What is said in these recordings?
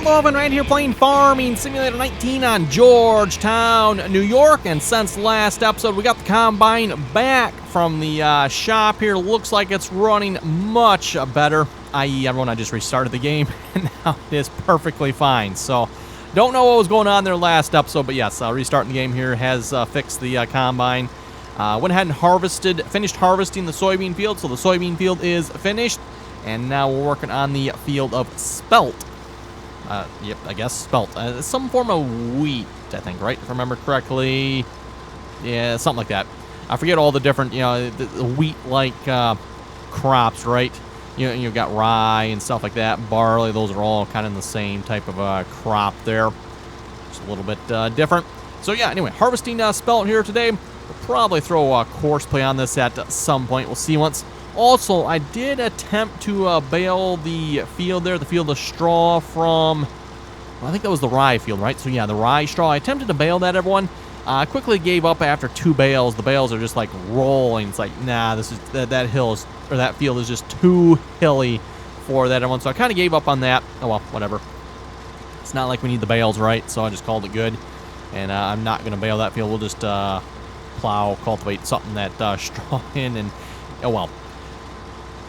RDAllen right here playing Farming Simulator 19 on Georgetown, New York. And since last episode, we got the combine back from the shop here. Looks like it's running much better, i.e. everyone, I just restarted the game, and now it is perfectly fine. So, don't know what was going on there last episode, but yes, restarting the game here has fixed the combine. Went ahead and finished harvesting the soybean field, so the soybean field is finished. And now we're working on the field of spelt. Yep, I guess spelt. Some form of wheat, I think, right? If I remember correctly. Yeah, something like that. I forget all the different, the wheat-like crops, right? You've got rye and stuff like that, barley. Those are all kind of the same type of crop there. Just a little bit different. So, yeah, anyway, harvesting spelt here today. We'll probably throw a course play on this at some point. We'll see once. Also, I did attempt to bale the field there, the field of straw from, well, I think that was the rye field, right? So, yeah, the rye straw. I attempted to bale that, everyone. I quickly gave up after 2 bales. The bales are just, like, rolling. It's like, nah, that field is just too hilly for that, everyone. So I kind of gave up on that. Oh, well, whatever. It's not like we need the bales, right? So I just called it good. And I'm not going to bale that field. We'll just plow, cultivate something that straw in, and, oh, well.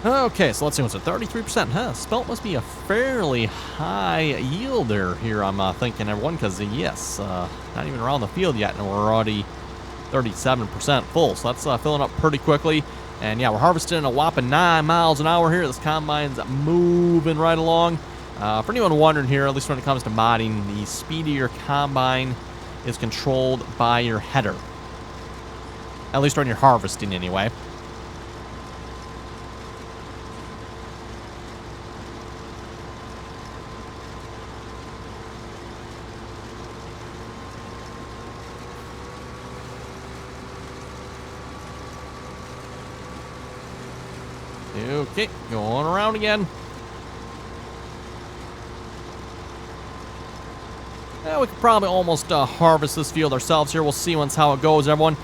Okay, so let's see what's at 33%. Huh, spelt must be a fairly high yielder here, I'm thinking, everyone, because, yes, not even around the field yet, and we're already 37% full, so that's filling up pretty quickly. And, yeah, we're harvesting a whopping 9 miles an hour here. This combine's moving right along. For anyone wondering here, at least when it comes to modding, the speed of your combine is controlled by your header. At least when you're harvesting, anyway. Okay, going around again. Yeah, we could probably almost harvest this field ourselves here. We'll see once how it goes, everyone.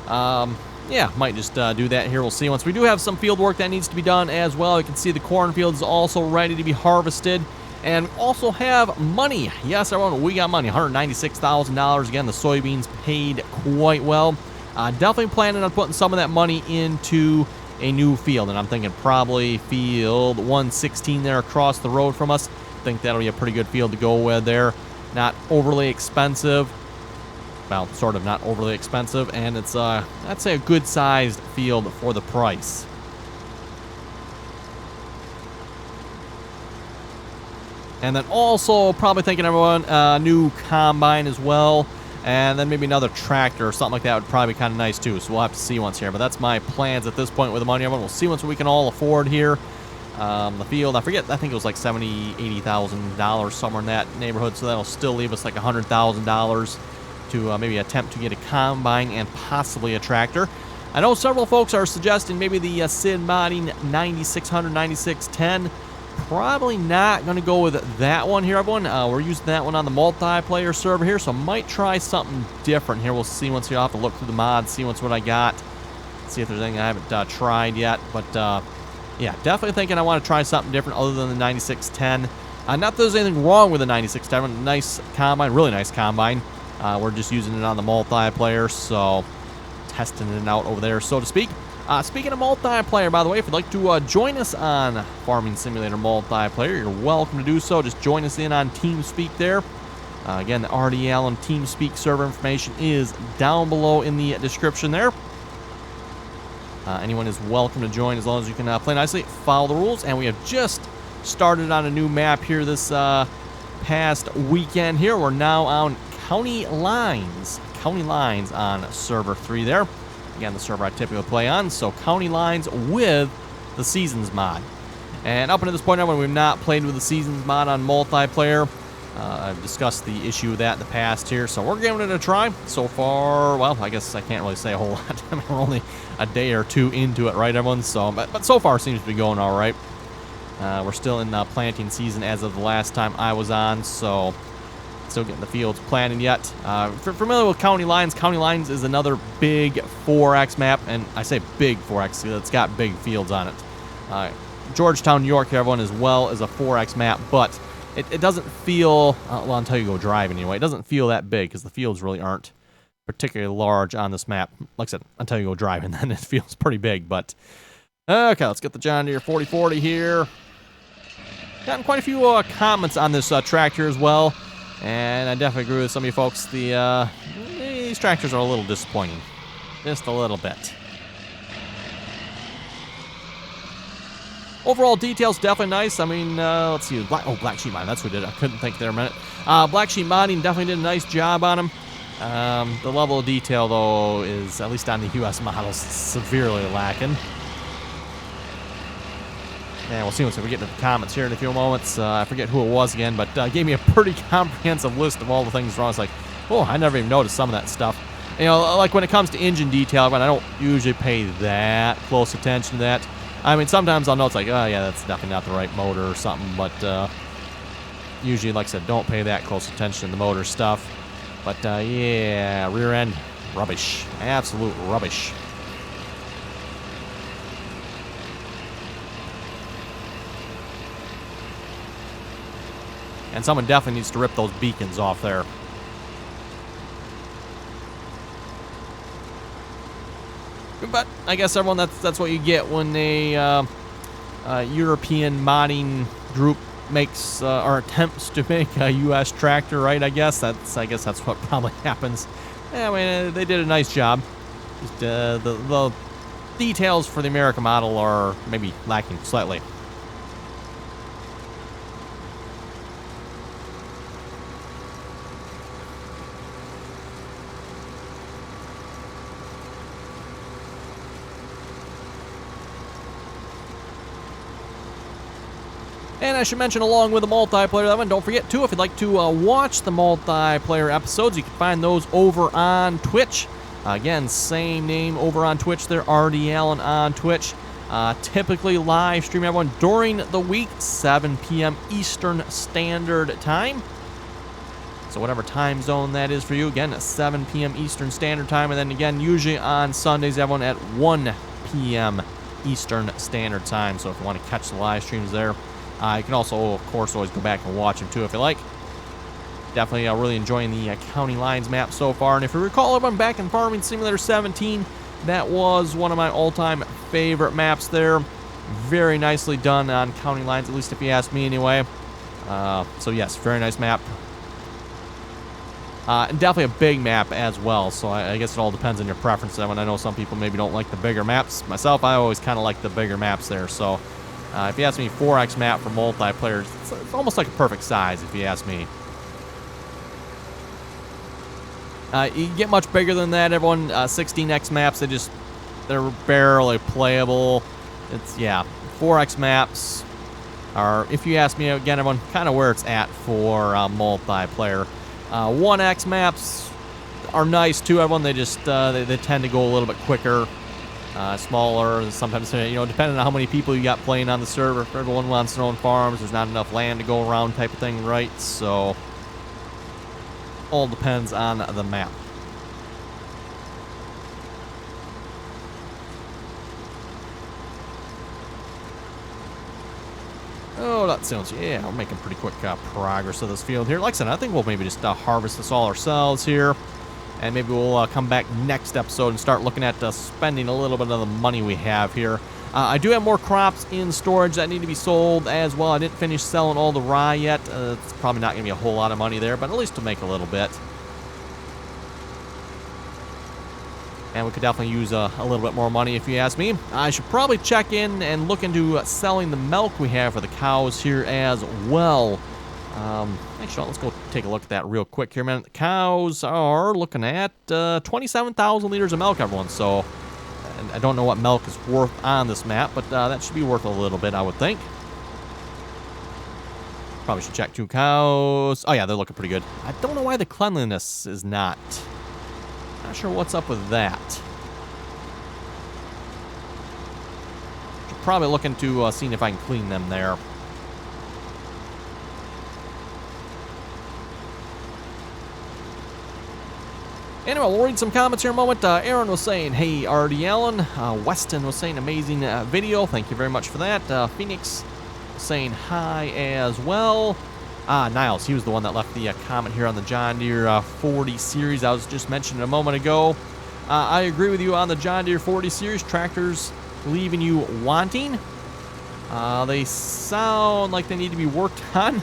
Yeah, might just do that here. We'll see once. We do have some field work that needs to be done as well. You can see the cornfield is also ready to be harvested. And we also have money. Yes, everyone, we got money. $196,000. Again, the soybeans paid quite well. Definitely planning on putting some of that money into a new field, and I'm thinking probably field 116 there across the road from us. I think that'll be a pretty good field to go with there. Not overly expensive. Well, sort of not overly expensive, and it's I'd say a good-sized field for the price. And then also probably thinking, everyone, new combine as well. And then maybe another tractor or something like that would probably be kind of nice too. So we'll have to see once here. But that's my plans at this point with the money. We'll see once we can all afford here. The field, I think it was like $70,000, $80,000 somewhere in that neighborhood. So that'll still leave us like $100,000 to maybe attempt to get a combine and possibly a tractor. I know several folks are suggesting maybe the Sid modding 9600, 9610. Probably not going to go with that one here, everyone. We're using that one on the multiplayer server here, so I might try something different here. We'll see once you have to look through the mods, see what I got, see if there's anything I haven't tried yet. But, yeah, definitely thinking I want to try something different other than the 9610. Not that there's anything wrong with the 9610. Nice combine, really nice combine. We're just using it on the multiplayer, so testing it out over there, so to speak. Speaking of multiplayer, by the way, if you'd like to join us on Farming Simulator Multiplayer, you're welcome to do so. Just join us in on TeamSpeak there. Again, the RDAllen TeamSpeak server information is down below in the description there. Anyone is welcome to join as long as you can play nicely, follow the rules. And we have just started on a new map here this past weekend here. We're now on County Lines on server 3 there. Again, the server I typically play on, so County Lines with the Seasons mod. And up until this point, when we've not played with the Seasons mod on multiplayer, I've discussed the issue with that in the past here, so we're giving it a try. So far, well, I guess I can't really say a whole lot. I mean, we're only a day or two into it, right, everyone? So, but so far, it seems to be going all right. We're still in planting season as of the last time I was on, so still getting the fields planted yet. If you're familiar with County Lines is another big 4X map, and I say big 4X because it's got big fields on it. Georgetown, New York, everyone, as well as a 4X map, but it doesn't feel, well, until you go driving anyway, it doesn't feel that big because the fields really aren't particularly large on this map. Like I said, until you go driving, then it feels pretty big. But okay, let's get the John Deere 4040 here. Gotten quite a few comments on this tractor as well, and I definitely agree with some of you folks. These tractors are a little disappointing, just a little bit. Overall details definitely nice. I mean, let's see, Black Sheep Modding, that's what did it. I couldn't think there a minute. Black Sheep Modding definitely did a nice job on them. The level of detail, though, is, at least on the US models, severely lacking. And we'll see once we get into the comments here in a few moments. I forget who it was again, but gave me a pretty comprehensive list of all the things wrong. I was like, oh, I never even noticed some of that stuff. You know, like when it comes to engine detail, but I don't usually pay that close attention to that. I mean, sometimes I'll know it's like, oh, yeah, that's definitely not the right motor or something, but usually, like I said, don't pay that close attention to the motor stuff. But, yeah, rear end, rubbish. Absolute rubbish. And someone definitely needs to rip those beacons off there. But I guess everyone, that's what you get when a European modding group makes or attempts to make a U.S. tractor, right? I guess that's what probably happens. Yeah, I mean, they did a nice job. Just the details for the American model are maybe lacking slightly. And I should mention, along with the multiplayer, that one, don't forget, too, if you'd like to watch the multiplayer episodes, you can find those over on Twitch. Again, same name over on Twitch there, RDAllen on Twitch. Typically live stream, everyone, during the week, 7 p.m. Eastern Standard Time. So whatever time zone that is for you, again, at 7 p.m. Eastern Standard Time. And then again, usually on Sundays, everyone, at 1 p.m. Eastern Standard Time. So if you want to catch the live streams there, you can also, of course, always go back and watch them, too, if you like. Definitely really enjoying the County Lines map so far. And if you recall, everyone, back in Farming Simulator 17, that was one of my all-time favorite maps there. Very nicely done on County Lines, at least if you ask me anyway. So, yes, very nice map. And definitely a big map as well, so I guess it all depends on your preference. I know some people maybe don't like the bigger maps. Myself, I always kind of like the bigger maps there, so... if you ask me, 4X map for multiplayer, it's almost like a perfect size, if you ask me. You get much bigger than that, everyone. 16X maps, they're barely playable. It's, yeah, 4X maps are, if you ask me again, everyone, kind of where it's at for multiplayer. 1X maps are nice too, everyone. They just, they tend to go a little bit quicker. Smaller, sometimes, you know, depending on how many people you got playing on the server. If everyone wants their own farms, there's not enough land to go around type of thing, right? So, all depends on the map. Oh, that sounds, yeah, we're making pretty quick progress of this field here. Like I said, I think we'll maybe just harvest this all ourselves here. And maybe we'll come back next episode and start looking at spending a little bit of the money we have here. I do have more crops in storage that need to be sold as well. I didn't finish selling all the rye yet. It's probably not going to be a whole lot of money there, but at least to make a little bit. And we could definitely use a little bit more money if you ask me. I should probably check in and look into selling the milk we have for the cows here as well. Actually, let's go take a look at that real quick here, man. The cows are looking at 27,000 liters of milk, everyone. So, I don't know what milk is worth on this map, but that should be worth a little bit, I would think. Probably should check 2 cows. Oh, yeah, they're looking pretty good. I don't know why the cleanliness is not. Not sure what's up with that. Should probably look into seeing if I can clean them there. Anyway, we'll read some comments here in a moment. Aaron was saying, hey, RDAllen. Weston was saying, amazing video. Thank you very much for that. Phoenix was saying hi as well. Niles, he was the one that left the comment here on the John Deere 40 series I was just mentioning a moment ago. I agree with you on the John Deere 40 series. Tractors leaving you wanting. They sound like they need to be worked on.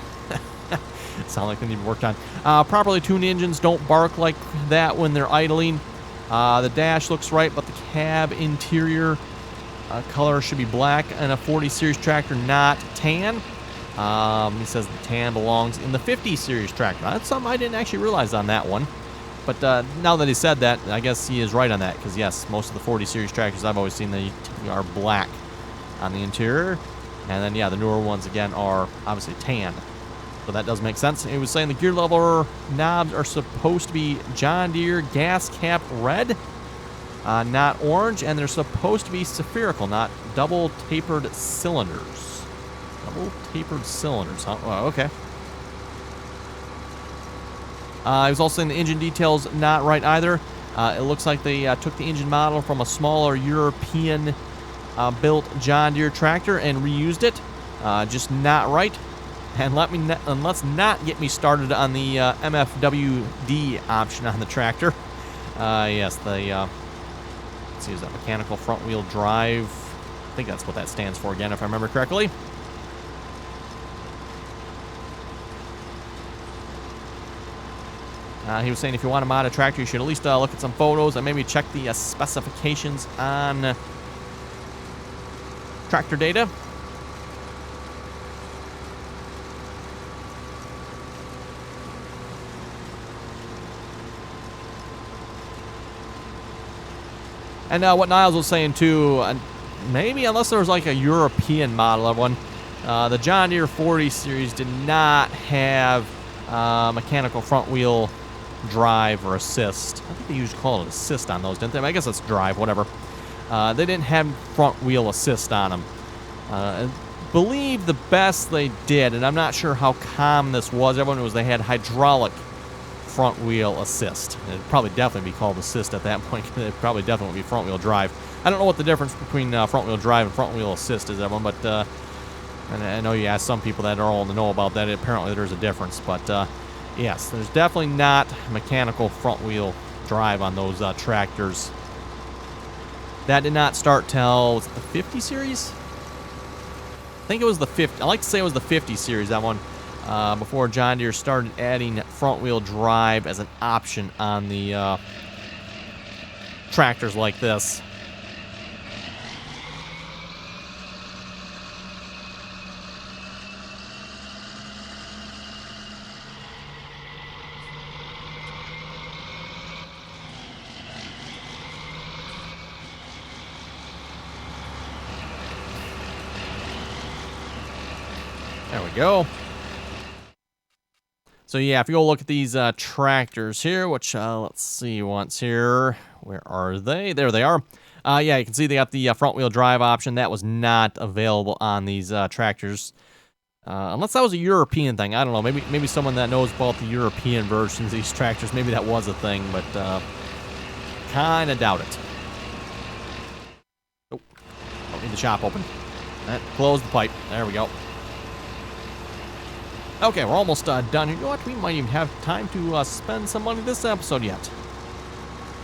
Properly tuned engines don't bark like that when they're idling. The dash looks right, but the cab interior color should be black and a 40 series tractor, not tan. He says the tan belongs in the 50 series tractor. That's something I didn't actually realize on that one. But now that he said that, I guess he is right on that. Because, yes, most of the 40 series tractors I've always seen, they are black on the interior. And then, yeah, the newer ones, again, are obviously tan. So that does make sense. He was saying the gear lever knobs are supposed to be John Deere gas cap red, not orange. And they're supposed to be spherical, not double tapered cylinders. Double tapered cylinders, huh? Oh, okay. He was also saying the engine details not right either. It looks like they took the engine model from a smaller European built John Deere tractor and reused it. Just not right. And let's not get me started on the MFWD option on the tractor. Yes, the let's see, is that mechanical front wheel drive? I think that's what that stands for again, if I remember correctly. He was saying if you want to mod a tractor, you should at least look at some photos and maybe check the specifications on tractor data. And what Niles was saying too, maybe unless there was like a European model of one, the John Deere 40 series did not have mechanical front wheel drive or assist. I think they usually call it assist on those, didn't they? I guess it's drive, whatever. They didn't have front wheel assist on them. I believe the best they did, and I'm not sure how common this was, everyone was they had hydraulic front wheel assist. It'd probably definitely be called assist at that point. It probably definitely would be front wheel drive. I don't know what the difference between front wheel drive and front wheel assist is, everyone, but and I know you ask some people that are all in the know about that. Apparently there's a difference, but yes, there's definitely not mechanical front wheel drive on those tractors. That did not start till, was it the 50 series? I think it was the 50. I like to say it was the 50 series, that one, before John Deere started adding front wheel drive as an option on the tractors like this. There we go. So yeah, if you go look at these tractors here, which let's see once here. Where are they? There they are. Yeah, you can see they got the front wheel drive option. That was not available on these tractors. Unless that was a European thing. I don't know. Maybe someone that knows about the European versions of these tractors, maybe that was a thing, but kind of doubt it. Oh, don't need the shop open. Close the pipe. There we go. Okay, we're almost done here. You know what? We might even have time to spend some money this episode yet.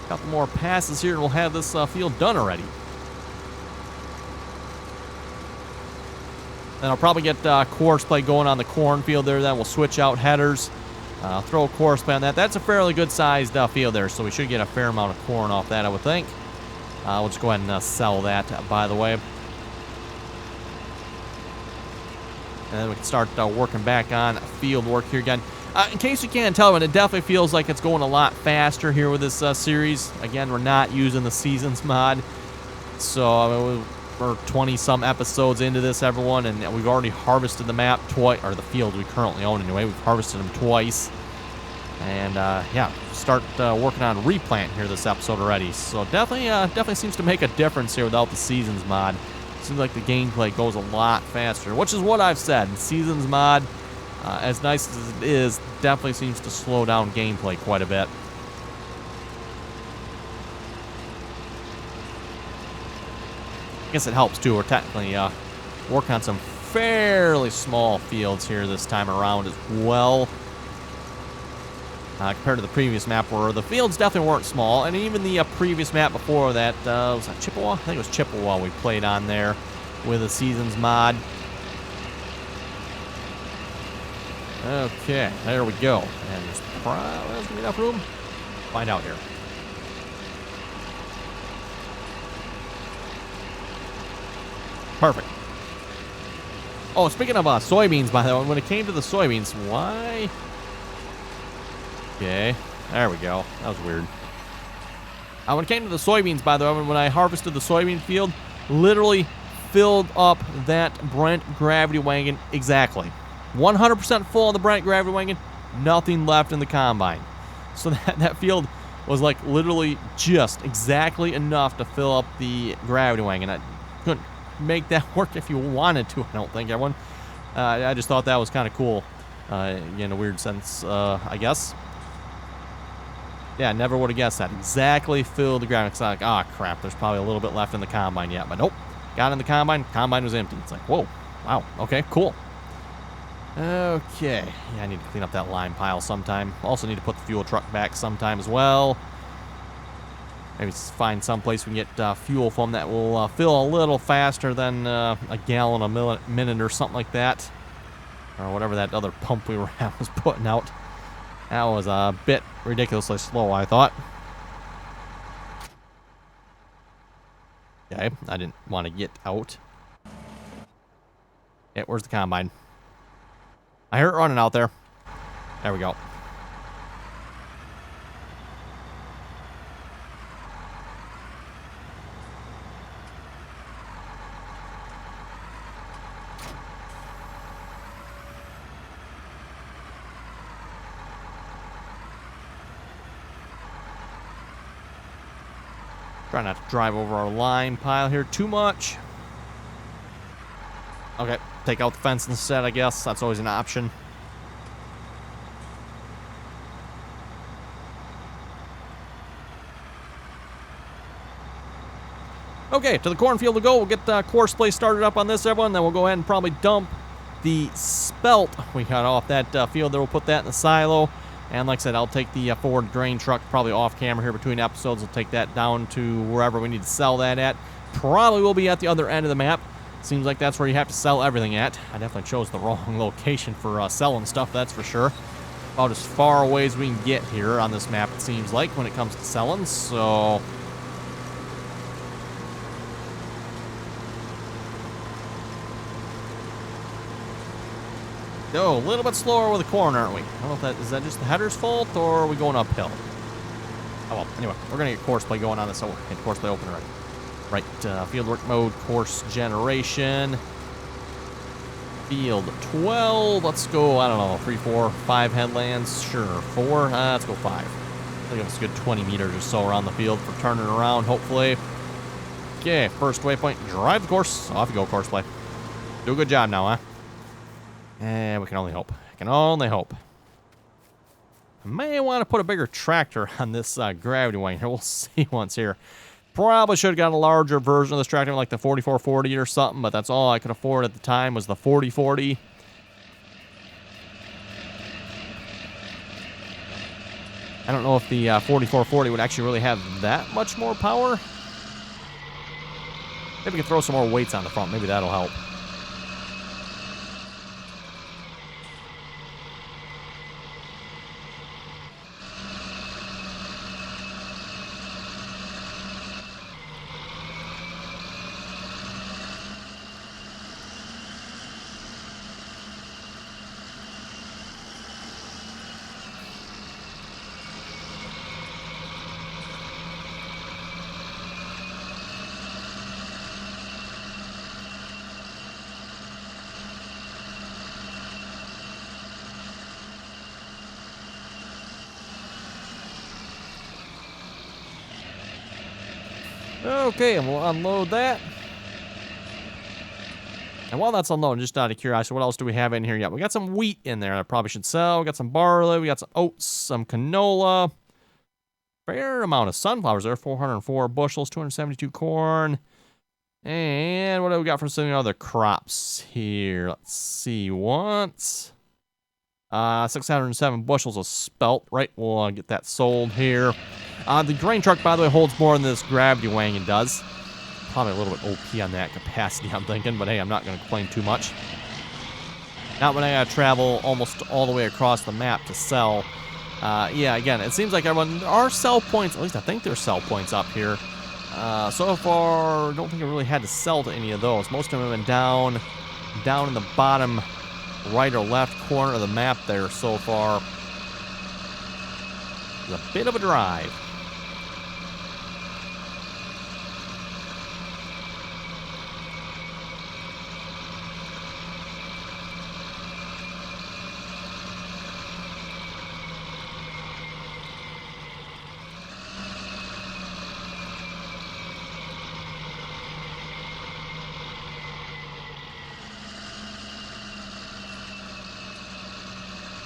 A couple more passes here and we'll have this field done already. Then I'll probably get course play going on the cornfield there. Then we'll switch out headers. Throw a course play on that. That's a fairly good sized field there, so we should get a fair amount of corn off that, I would think. We'll just go ahead and sell that, by the way. And then we can start working back on field work here again. In case you can't tell, it definitely feels like it's going a lot faster here with this series. Again, we're not using the Seasons mod. So I mean, we're 20-some episodes into this, everyone, and we've already harvested the map twice, or the field we currently own anyway. We've harvested them twice. And, yeah, start working on replant here this episode already. So definitely seems to make a difference here without the Seasons mod. Seems like the gameplay goes a lot faster, which is what I've said. Seasons mod, as nice as it is, definitely seems to slow down gameplay quite a bit. I guess it helps too. We're technically working on some fairly small fields here this time around as well. Compared to the previous map where the fields definitely weren't small. And even the previous map before that, was that Chippewa? I think it was Chippewa we played on there with a Seasons mod. Okay, there we go. And there's going to be enough room. Find out here. Perfect. Oh, speaking of soybeans, by the way, when it came to the soybeans, why? Okay, there we go. That was weird. When it came to the soybeans, by the way, when I harvested the soybean field, literally filled up that Brent gravity wagon exactly. 100% full of the Brent gravity wagon, nothing left in the combine. So that field was like literally just exactly enough to fill up the gravity wagon. I couldn't make that work if you wanted to, I don't think, everyone. I just thought that was kind of cool in a weird sense, I guess. Yeah, never would have guessed that. Exactly filled the ground. It's like, oh, crap, there's probably a little bit left in the combine yet. But nope, got in the combine. Combine was empty. It's like, whoa, wow, okay, cool. Okay, yeah, I need to clean up that lime pile sometime. Also need to put the fuel truck back sometime as well. Maybe find some place we can get fuel from that will fill a little faster than a gallon a minute or something like that. Or whatever that other pump we were at was putting out. That was a bit ridiculously slow, I thought. Okay, I didn't want to get out. Yeah, where's the combine? I heard it running out there. There we go. Try not to drive over our lime pile here too much. Okay, take out the fence instead, I guess. That's always an option. Okay, to the cornfield to go. We'll get the course play started up on this, everyone. Then we'll go ahead and probably dump the spelt we got off that field there. We'll put that in the silo. And like I said, I'll take the Ford grain truck probably off camera here between episodes. We'll take that down to wherever we need to sell that at. Probably will be at the other end of the map. Seems like that's where you have to sell everything at. I definitely chose the wrong location for selling stuff, that's for sure. About as far away as we can get here on this map, it seems like, when it comes to selling. So go a little bit slower with the corn, aren't we? I don't know if that is that just the header's fault or are we going uphill? Oh well, anyway, we're gonna get course play going on this. So hit course play open already. Right, fieldwork mode, course generation. Field 12. Let's go, I don't know, 3, 4, 5 headlands. Sure, 4. Let's go 5. That'll give us a good 20 meters or so around the field for turning around, hopefully. Okay, first waypoint. Drive the course. Off you go, course play. Do a good job now, huh? And we can only hope. I can only hope. I may want to put a bigger tractor on this gravity wagon here. We'll see once here. Probably should have got a larger version of this tractor, like the 4440 or something, but that's all I could afford at the time was the 4040. I don't know if the 4440 would actually really have that much more power. Maybe we can throw some more weights on the front. Maybe that'll help. Okay, and we'll unload that. And while that's unloading, just out of curiosity, what else do we have in here yet? We got some wheat in there I probably should sell. We got some barley. We got some oats, some canola. Fair amount of sunflowers there. 404 bushels, 272 corn. And what do we got for some other crops here? Let's see. Once 607 bushels of spelt. Right, we'll get that sold here. The grain truck, by the way, holds more than this gravity wagon does. Probably a little bit OP on that capacity, I'm thinking, but hey, I'm not going to complain too much. Not when I gotta travel almost all the way across the map to sell. Yeah, again, it seems like everyone, there are sell points, at least I think there's sell points up here. So far, don't think I really had to sell to any of those. Most of them have been down in the bottom right or left corner of the map there so far. It's a bit of a drive.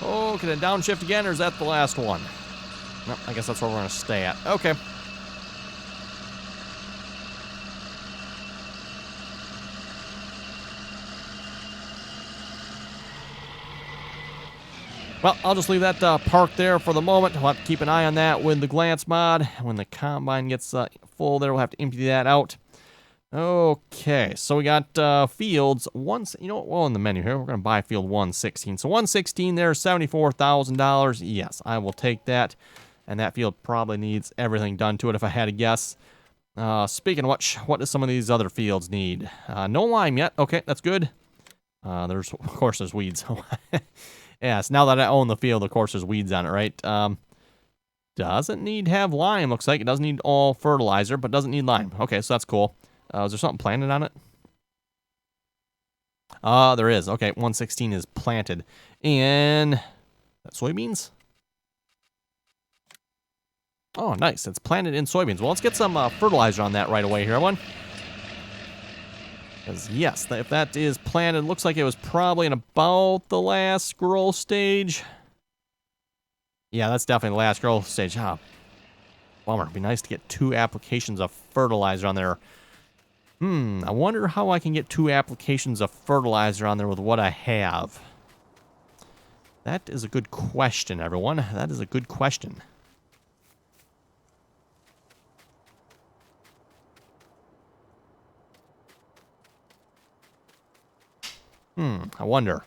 Oh, can it downshift again, or is that the last one? Nope, I guess that's where we're going to stay at. Okay. Well, I'll just leave that parked there for the moment. We'll have to keep an eye on that with the glance mod. When the combine gets full there, we'll have to empty that out. Okay, so we got fields. You know what? Well, in the menu here, we're going to buy field 116. So 116 there, $74,000. Yes, I will take that. And that field probably needs everything done to it if I had to guess. Speaking of which, what do some of these other fields need? No lime yet. Okay, that's good. Of course, there's weeds. Yes, now that I own the field, of course, there's weeds on it, right? Doesn't need to have lime, looks like. It doesn't need all fertilizer, but doesn't need lime. Okay, so that's cool. Is there something planted on it? There is. Okay, 116 is planted. And soybeans? Oh, nice. It's planted in soybeans. Well, let's get some fertilizer on that right away here, everyone. Because, yes, if that is planted, it looks like it was probably in about the last growth stage. Yeah, that's definitely the last growth stage. Ah, bummer. It'd be nice to get 2 applications of fertilizer on there. I wonder how I can get 2 applications of fertilizer on there with what I have. That is a good question, everyone. That is a good question. I wonder.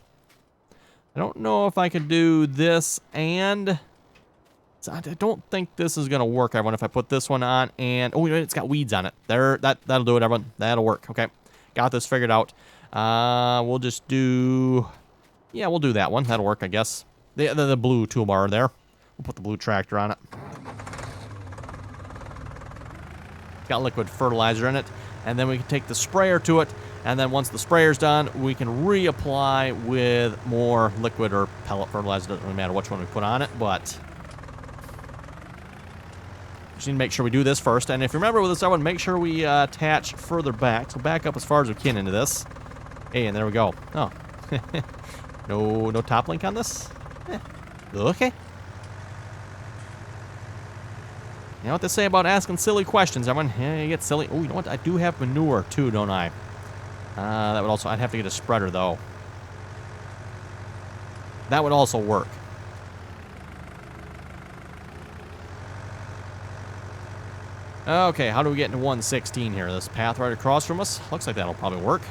I don't know if I could do this and... I don't think this is going to work, everyone, if I put this one on and... Oh, it's got weeds on it. That'll do it, everyone. That'll work. Okay. Got this figured out. We'll just do... Yeah, we'll do that one. That'll work, I guess. The blue toolbar there. We'll put the blue tractor on it. Got liquid fertilizer in it. And then we can take the sprayer to it. And then once the sprayer's done, we can reapply with more liquid or pellet fertilizer. Doesn't really matter which one we put on it, but... Just need to make sure we do this first. And if you remember with this, I would make sure we attach further back. So back up as far as we can into this. Hey, and there we go. Oh. No top link on this? Okay. You know what they say about asking silly questions, everyone? Yeah, you get silly. Oh, you know what? I do have manure too, don't I? That would also... I'd have to get a spreader, though. That would also work. Okay, how do we get into 116 here? This path right across from us? Looks like that'll probably work.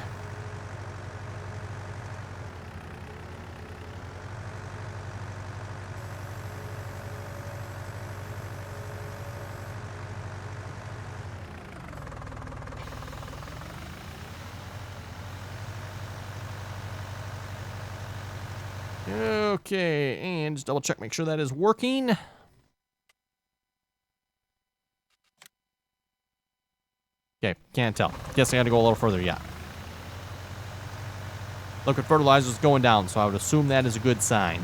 Okay, and just double check, make sure that is working. Okay, can't tell. Guess I gotta go a little further yet. Liquid fertilizer is going down, so I would assume that is a good sign.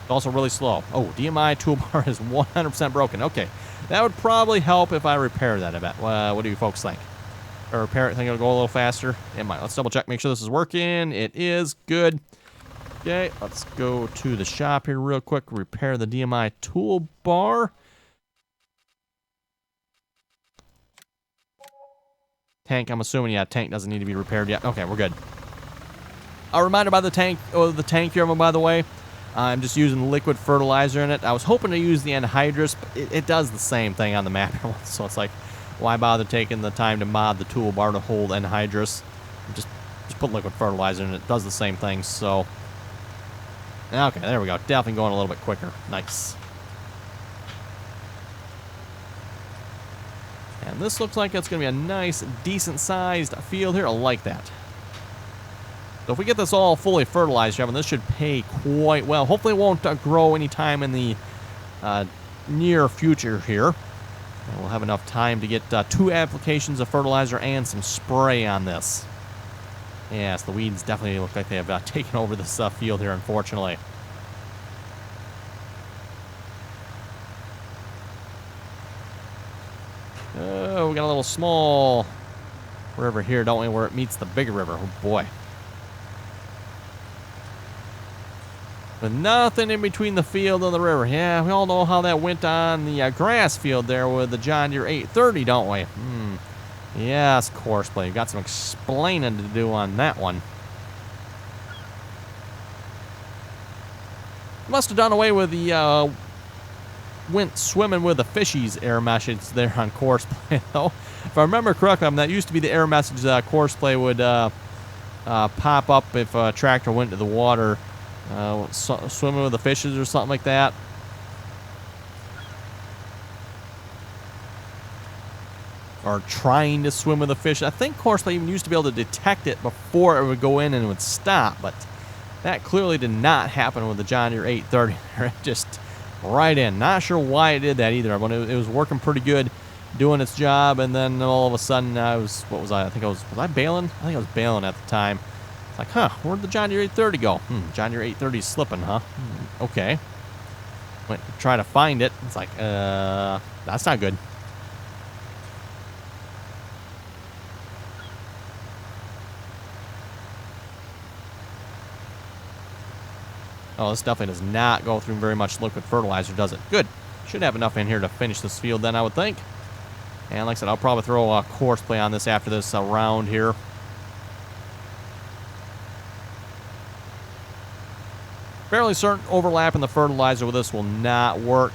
It's also really slow. Oh, DMI toolbar is 100% broken. Okay, that would probably help if I repair that, I bet. What do you folks think? Or repair it, think it'll go a little faster? It might. Let's double check, make sure this is working. It is good. Okay, let's go to the shop here real quick. Repair the DMI toolbar. Tank, I'm assuming, yeah, tank doesn't need to be repaired yet. Okay, we're good. A reminder about the tank, here, by the way. I'm just using liquid fertilizer in it. I was hoping to use the anhydrous, but it does the same thing on the map. So it's like, why bother taking the time to mod the toolbar to hold anhydrous? Just put liquid fertilizer in it. It does the same thing, so... Okay, there we go. Definitely going a little bit quicker. Nice. And this looks like it's going to be a nice, decent-sized field here. I like that. So if we get this all fully fertilized, Kevin, this should pay quite well. Hopefully it won't grow anytime in the near future here. And we'll have enough time to get 2 applications of fertilizer and some spray on this. Yes, the weeds definitely look like they have taken over this field here, unfortunately. Oh, we got a little small river here, don't we, where it meets the bigger river. Oh, boy. With nothing in between the field and the river. Yeah, we all know how that went on the grass field there with the John Deere 830, don't we? Yes, Courseplay. You've got some explaining to do on that one. Must have done away with the went swimming with the fishies error message there on Courseplay, though. If I remember correctly, that used to be the error message that Courseplay would pop up if a tractor went to the water. Swimming with the fishes or something like that. Or trying to swim with the fish. I think Courseplay even used to be able to detect it before it would go in and it would stop, but that clearly did not happen with the John Deere 830. It just right in. Not sure why it did that either. When it was working pretty good, doing its job, and then all of a sudden what was I? I think was I bailing? I think I was bailing at the time. It's like, huh, where'd the John Deere 830 go? John Deere 830 is slipping, huh? Okay. Went to try to find it. It's like, that's not good. Oh, this definitely does not go through very much liquid fertilizer, does it? Good. Should have enough in here to finish this field then, I would think. And like I said, I'll probably throw a Courseplay on this after this round here. Fairly certain overlap in the fertilizer with this will not work.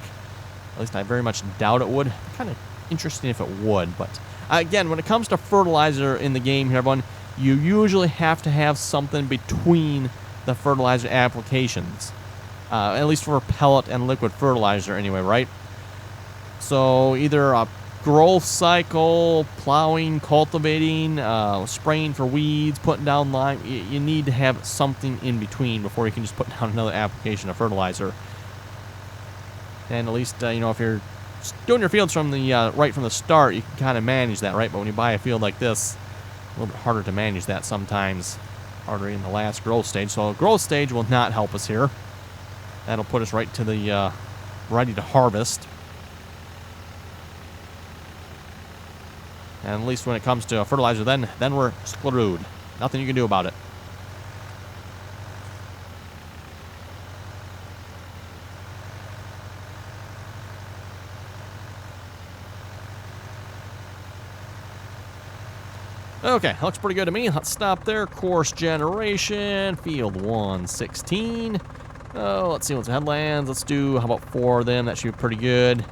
At least I very much doubt it would. Kind of interesting if it would, but again, when it comes to fertilizer in the game here, everyone, you usually have to have something between the fertilizer applications. At least for pellet and liquid fertilizer anyway, right? So either a growth cycle, plowing, cultivating, spraying for weeds, putting down lime. You need to have something in between before you can just put down another application of fertilizer. And at least, if you're doing your fields from the right from the start, you can kind of manage that, right? But when you buy a field like this, a little bit harder to manage that sometimes. Harder in the last growth stage. So growth stage will not help us here. That'll put us right to the ready to harvest. And at least when it comes to fertilizer, then we're screwed. Nothing you can do about it. Okay, looks pretty good to me. Let's stop there. Course generation, field 116. Oh, let's see what's the headlands. Let's do, how about 4 of them? That should be pretty good.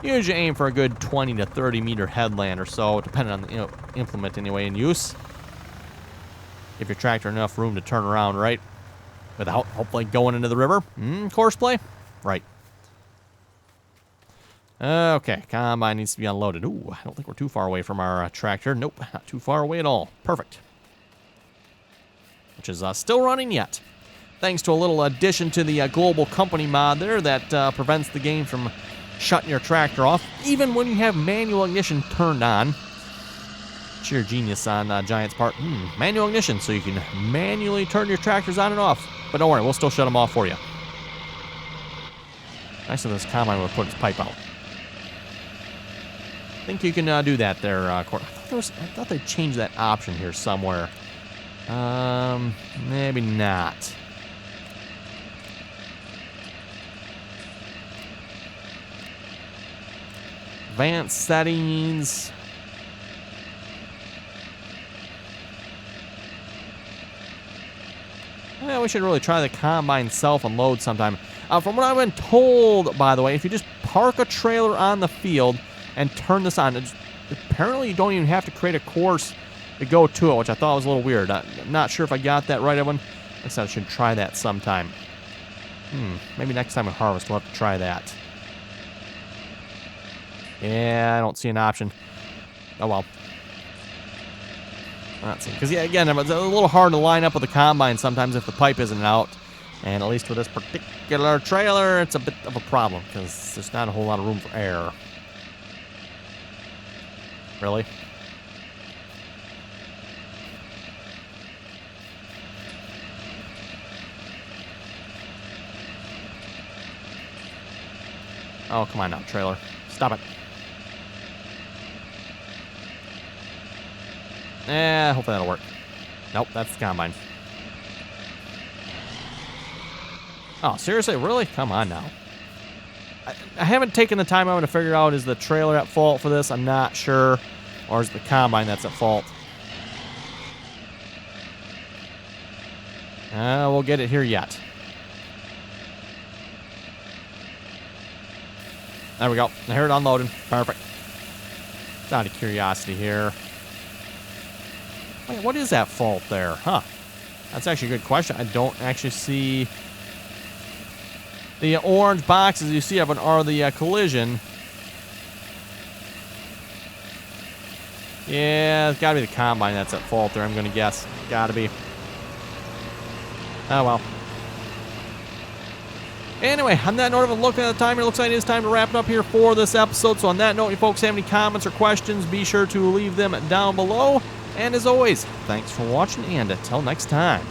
Usually aim for a good 20 to 30 meter headland or so, depending on the implement anyway in use. Give your tractor enough room to turn around, right? Without hopefully going into the river. Courseplay? Right. Okay, combine needs to be unloaded. Ooh, I don't think we're too far away from our tractor. Nope, not too far away at all. Perfect. Which is still running yet. Thanks to a little addition to the global company mod there that prevents the game from shutting your tractor off, even when you have manual ignition turned on. Sheer genius on Giant's part. Manual ignition, so you can manually turn your tractors on and off. But don't worry, we'll still shut them off for you. Nice of this combine would put its pipe out. I think you can do that there, Court. I thought they changed that option here somewhere. Maybe not. Advanced settings. we should really try the combine self-unload sometime. From what I've been told, by the way, if you just park a trailer on the field and turn this on, apparently you don't even have to create a course to go to it, which I thought was a little weird. I'm not sure if I got that right, everyone. I guess I should try that sometime. Maybe next time we harvest, we'll have to try that. Yeah, I don't see an option. Oh, well. Let's see. Because, yeah, again, it's a little hard to line up with the combine sometimes if the pipe isn't out. And at least with this particular trailer, it's a bit of a problem because there's not a whole lot of room for air. Really? Oh, come on now, trailer. Stop it. Hopefully that'll work. Nope, that's the combine. Oh, seriously? Really? Come on now. I haven't taken the time out to figure out, is the trailer at fault for this? I'm not sure. Or is the combine that's at fault? We'll get it here yet. There we go. I heard it unloading. Perfect. Just out of curiosity here. Wait, what is that fault there? Huh. That's actually a good question. I don't actually see... The orange boxes you see up are the collision. Yeah, it's got to be the combine that's at fault there, I'm going to guess. Got to be. Oh, well. Anyway, on that note, of looking at the timer, it looks like it is time to wrap it up here for this episode. So on that note, if you folks have any comments or questions, be sure to leave them down below. And as always, thanks for watching, and until next time.